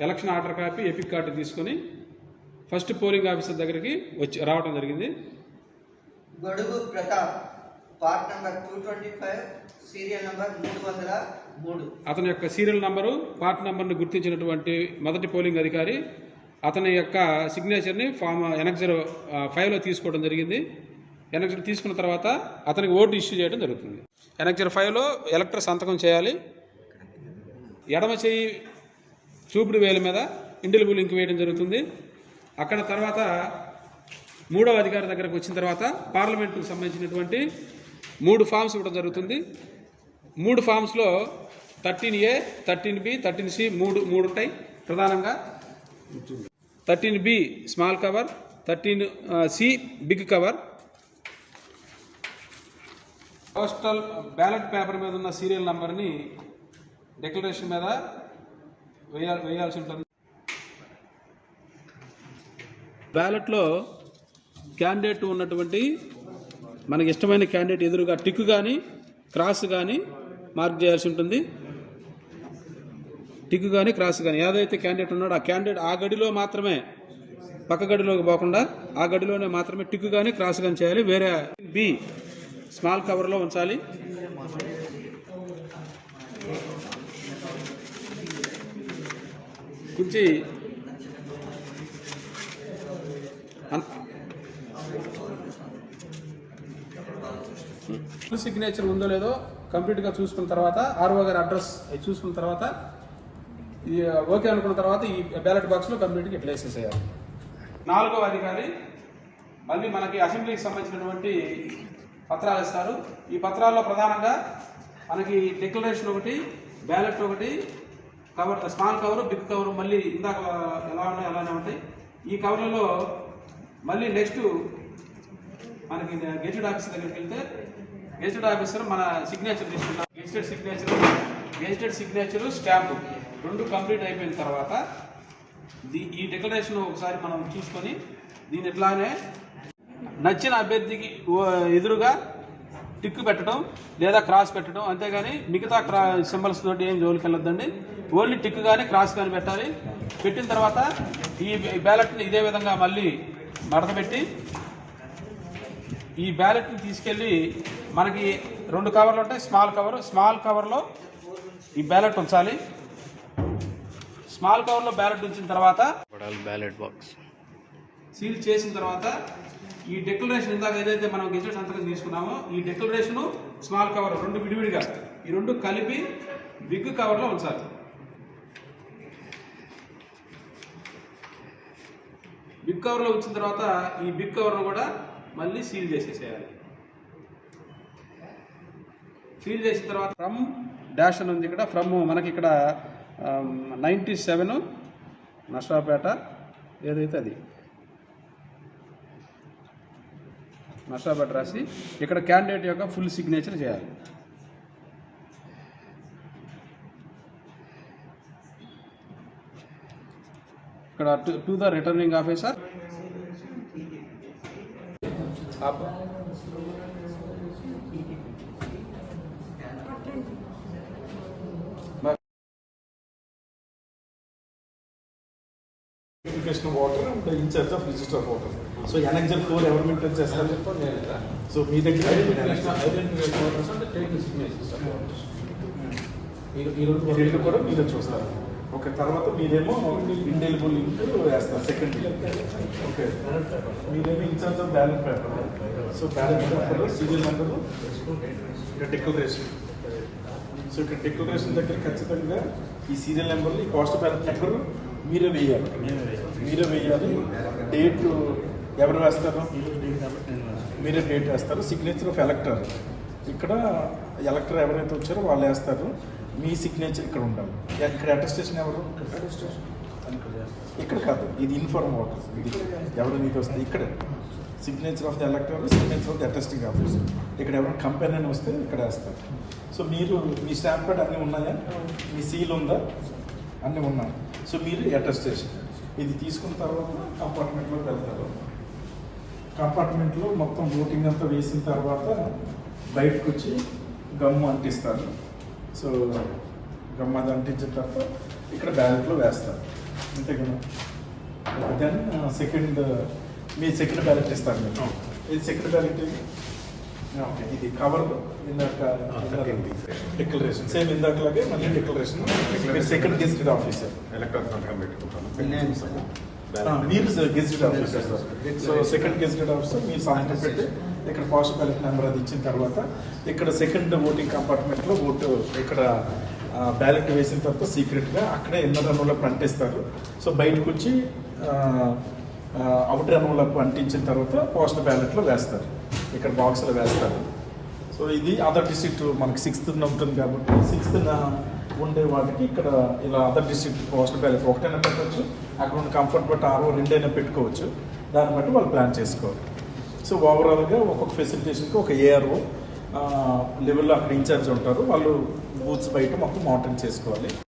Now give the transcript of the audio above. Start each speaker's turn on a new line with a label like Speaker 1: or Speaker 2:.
Speaker 1: Election order copy, epic card తీసుకొని first polling officer దగ్గరికి రావడం జరిగింది.
Speaker 2: గొడుగు Pratap, part number 225, serial number 303.
Speaker 1: అతని యొక్క సీరియల్ నంబరు, పార్ట్ నంబర్ని గుర్తించినటువంటి మొదటి పోలింగ్ అధికారి అతని యొక్క సిగ్నేచర్ని ఫామ్ ఎనక్జర్ 5లో తీసుకోవడం జరిగింది. ఎనక్జర్ తీసుకున్న తర్వాత అతనికి ఓటు ఇష్యూ చేయడం జరుగుతుంది. ఎనక్జర్ 5లో ఎలక్టర్ సంతకం చేయాలి. ఎడమ చేయి చూపుడు వేలు మీద ఇండిలిబుల్ ఇంక్ వేయడం జరుగుతుంది. అక్కడ తర్వాత మూడవ అధికారి దగ్గరకు వచ్చిన తర్వాత పార్లమెంటుకు సంబంధించినటువంటి 3 ఫామ్స్ ఇవ్వడం జరుగుతుంది. 3 ఫామ్స్లో 13A, 13B, 13C 3 ఉంటాయి ప్రధానంగా. 13B small cover, 13C big cover. Postal ballot paper మీద ఉన్న సీరియల్ నంబర్ని డిక్లరేషన్ మీద వేయాల్సి ఉంటుంది. బ్యాలెట్లో క్యాండిడేట్ ఉన్నటువంటి మనకి ఇష్టమైన క్యాండిడేట్ ఎదురుగా టిక్ కానీ క్రాస్ కానీ మార్క్ చేయాల్సి ఉంటుంది. టిక్ కానీ క్రాస్ కానీ ఏదైతే క్యాండిడేట్ ఉన్నాడో ఆ క్యాండిడేట్ ఆ గడిలో మాత్రమే, పక్క గడిలోకి పోకుండా ఆ గడిలోనే మాత్రమే టిక్ కానీ క్రాస్ కానీ చేయాలి. వేరే బి స్మాల్ కవర్లో ఉంచాలి. గురించి సిగ్నేచర్ ఉందో లేదో కంప్లీట్గా చూసుకున్న తర్వాత ఆర్ఓ గారి అడ్రస్ చూసుకున్న తర్వాత ఓకే అనుకున్న తర్వాత ఈ బ్యాలెట్ బాక్స్లో కంప్లీట్గా ఇట్లా వేసేసేయాలి. 4వ అధికారి మళ్ళీ మనకి అసెంబ్లీకి సంబంధించినటువంటి పత్రాలు ఇస్తారు. ఈ పత్రాల్లో ప్రధానంగా మనకి డిక్లరేషన్ ఒకటి, బ్యాలెట్ ఒకటి, cover small cover, big cover మళ్ళీ ఇందాక ఎలా ఉన్నాయో అలానే ఉంటాయి. ఈ కవర్లలో మళ్ళీ నెక్స్ట్ మనకి గెజిటెడ్ ఆఫీసర్ దగ్గరికి వెళ్తే గెజిటెడ్ ఆఫీసర్ మన సిగ్నేచర్ తీసుకున్నాం. గెజిటెడ్ సిగ్నేచరు స్టాంపు 2 కంప్లీట్ అయిపోయిన తర్వాత ఈ డిక్లరేషన్ ఒకసారి మనం చూసుకొని దీని ఇట్లానే నచ్చిన అభ్యర్థికి ఎదురుగా టిక్ పెట్టడం లేదా క్రాస్ పెట్టడం, అంతేగాని మిగతా సింబల్స్ తోటి ఏం జోలికి వెళ్ళొద్దండి. ఓన్లీ టిక్ కానీ క్రాస్ కానీ పెట్టాలి. పెట్టిన తర్వాత ఈ బ్యాలెట్ని ఇదే విధంగా మళ్ళీ మడతపెట్టి ఈ బ్యాలెట్ని తీసుకెళ్ళి మనకి 2 కవర్లు ఉంటాయి. స్మాల్ కవర్లో ఈ బ్యాలెట్ ఉంచాలి. స్మాల్ కవర్లో బ్యాలెట్ ఉంచిన తర్వాత
Speaker 3: బ్యాలెట్ బాక్స్
Speaker 1: సీల్ చేసిన తర్వాత ఈ డిక్లరేషన్ ఇందాక ఏదైతే మనం గెజిటెడ్ సంతకం తీసుకున్నామో ఈ డిక్లరేషన్ స్మాల్ కవర్ 2 విడివిడిగా ఈ 2 కలిపి బిగ్ కవర్లో ఉంచాలి. బిగ్ కవర్లో ఉంచిన తర్వాత ఈ బిగ్ కవర్ను కూడా మళ్ళీ సీల్ చేసేసేయాలి. సీల్ చేసిన తర్వాత ఫ్రమ్ డాష్ అని ఉంది ఇక్కడ. ఫ్రమ్ మనకి ఇక్కడ 97 నర్సాపేట ఏదైతే అది నర్సాపేట రాసి ఇక్కడ క్యాండిడేట్ యొక్క ఫుల్ సిగ్నేచర్ చేయాలి. ఇక్కడ to the returning officer
Speaker 4: of water and in charge of register of water. So Annexure 4 ఎవరు మెయింటైన్ చేస్తారు? సో మీ దగ్గర ఈ కూడా మీరే చూస్తారు. ఓకే, తర్వాత మీరేమో ఇండెలిబుల్ లింక్ వేస్తారు సెకండ్. ఓకే, మీరేమో incharge of ballot paper. So ballot పేపర్లో సీరియల్ నెంబరు, ఇక్కడ డిక్లరేషన్. సో ఇక్కడ డిక్లరేషన్ దగ్గర ఖచ్చితంగా ఈ సీరియల్ నెంబర్లు, ఈ కాస్ట్ బ్యాలెట్ నెంబరు మీరే వేయాలి. డేట్ ఎవరు వేస్తారు? మీరే డేట్ వేస్తారు. సిగ్నేచర్ ఆఫ్ ఎలక్టర్, ఇక్కడ ఎలక్టర్ ఎవరైతే వచ్చారో వాళ్ళు వేస్తారు. మీ సిగ్నేచర్ ఇక్కడ ఉండాలి. ఇక్కడ అటెస్టేషన్ ఎవరు? ఇక్కడ కాదు, ఇది ఇన్ఫార్మ్ వాటర్. ఇది ఎవరు మీతో వస్తుంది ఇక్కడ signature of the ఎలక్టర్, signature of the attesting officer. ఇక్కడ ఎవరైనా కంపెనీ అని వస్తే ఇక్కడ వేస్తారు. సో మీరు మీ స్టాంప్ ప్యాడ్ అన్నీ ఉన్నాయా? మీ సీల్ ఉందా? అన్నీ ఉన్నాయి. సో మీరు అటెస్టేషన్ ఇది తీసుకున్న తర్వాత కంపార్ట్మెంట్లోకి వెళ్తారు. కంపార్ట్మెంట్లో మొత్తం ఓటింగ్ అంతా వేసిన తర్వాత బయటకు వచ్చి గమ్ము అంటిస్తారు. సో గమ్ము అది అంటించిన తర్వాత ఇక్కడ బ్యాలెట్లో వేస్తారు. అంతే కదా. దెన్ సెకండ్ మీ సెకండ్ బ్యాలెట్ ఇస్తారు మీరు. ఇది సెకండ్ బ్యాలెట్ ఇది ఓకే. ఇది కవర్ ఇందాక డిక్లరేషన్ సేమ్ ఇందాకలాగే మళ్ళీ డిక్లరేషన్. మీరు సెకండ్ గెజిటెడ్ ఆఫీసర్, మీరు gazetted officer. So second gazetted officer మీరు సంతకం పెట్టి ఇక్కడ పోస్టల్ బ్యాలెట్ నెంబర్ అది ఇచ్చిన తర్వాత ఇక్కడ సెకండ్ ఓటింగ్ కంపార్ట్మెంట్లో ఓటు ఇక్కడ బ్యాలెట్ వేసిన తర్వాత సీక్రెట్గా అక్కడే ఇన్నర్ రన్లో అంటిస్తారు. సో బయటకు వచ్చి అవుటర్ రన్లో అంటించిన తర్వాత పోస్టల్ బ్యాలెట్లో వేస్తారు, ఇక్కడ బాక్స్లో వేస్తారు. సో ఇది అదర్ డిస్ట్రిక్ట్ మనకి 6th ఉంటుంది కాబట్టి 6th ఉండే వాటికి ఇక్కడ ఇలా అదర్ డిస్ట్రిక్ట్ పోస్టల్ బ్యాలెట్ ఒకటైనా పెట్టవచ్చు, అక్కడ ఉన్న కంఫర్ట్ బట్టి 6 2 పెట్టుకోవచ్చు. దాన్ని బట్టి వాళ్ళు ప్లాన్ చేసుకోవాలి. సో ఓవరాల్గా ఒక్కొక్క ఫెసిలిటేషన్కి ఒక ఏఆర్ఓ లెవెల్లో అక్కడ ఇన్ఛార్జ్ ఉంటారు, వాళ్ళు బూత్స్ బయట మొత్తం మానిటరింగ్ చేసుకోవాలి.